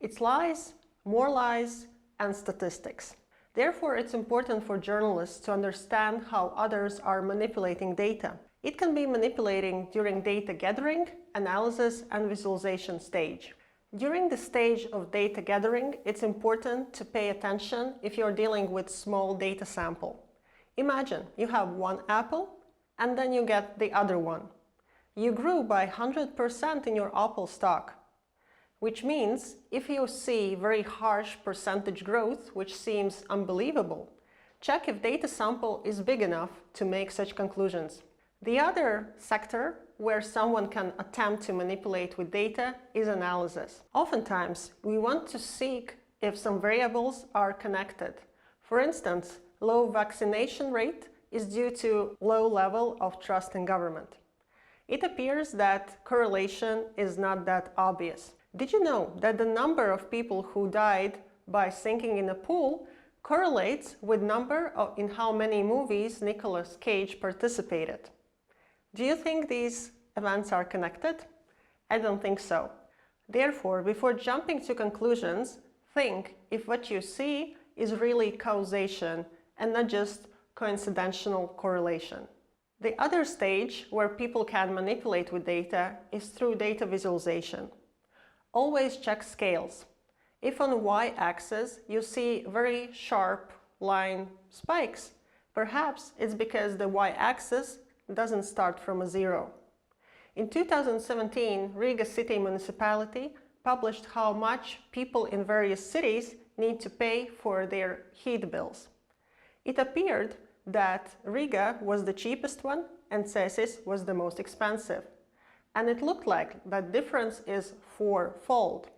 It's lies, more lies, and statistics. Therefore, it's important for journalists to understand how others are manipulating data. It can be manipulating during data gathering, analysis, and visualization stage. During the stage of data gathering, it's important to pay attention if you're dealing with small data sample. Imagine you have one apple and then you get the other one. You grew by 100% in your apple stock, which means if you see very harsh percentage growth, which seems unbelievable, check if data sample is big enough to make such conclusions. The other sector where someone can attempt to manipulate with data is analysis. Oftentimes, we want to seek if some variables are connected. For instance, low vaccination rate is due to low level of trust in government. It appears that correlation is not that obvious. Did you know that the number of people who died by sinking in a pool correlates with number in how many movies Nicolas Cage participated? Do you think these events are connected? I don't think so. Therefore, before jumping to conclusions, think if what you see is really causation and not just coincidental correlation. The other stage where people can manipulate with data is through data visualization. Always check scales. If on the y-axis you see very sharp line spikes, perhaps it's because the y-axis doesn't start from a zero. In 2017, Riga City Municipality published how much people in various cities need to pay for their heat bills. It appeared that Riga was the cheapest one and Cesis was the most expensive. And it looked like that difference is fourfold,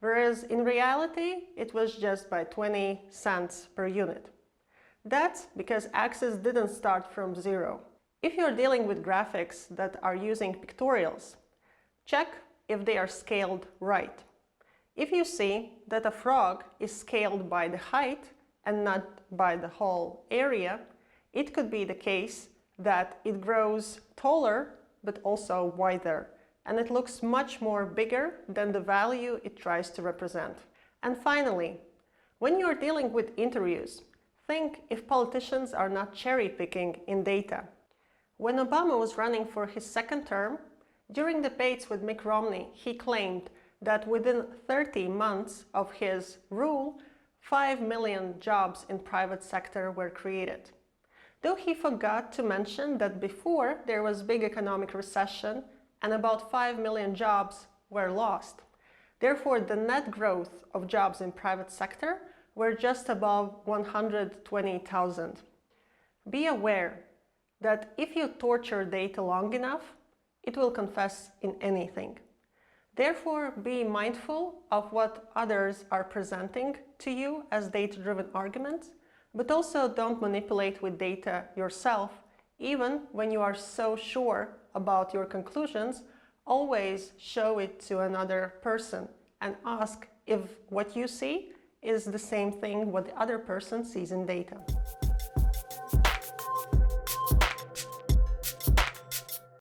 whereas in reality it was just by 20 cents per unit. That's because axis didn't start from zero. If you're dealing with graphics that are using pictorials, check if they are scaled right. If you see that a frog is scaled by the height and not by the whole area, it could be the case that it grows taller but also wider, and it looks much more bigger than the value it tries to represent. And finally, when you're dealing with interviews, think if politicians are not cherry-picking in data. When Obama was running for his second term, during debates with Mitt Romney, he claimed that within 30 months of his rule, 5 million jobs in private sector were created. Though he forgot to mention that before there was big economic recession and about 5 million jobs were lost. Therefore, the net growth of jobs in private sector were just above 120,000. Be aware that if you torture data long enough, it will confess in anything. Therefore, be mindful of what others are presenting to you as data-driven arguments, but also don't manipulate with data yourself, even when you are so sure about your conclusions. Always show it to another person and ask if what you see is the same thing what the other person sees in data.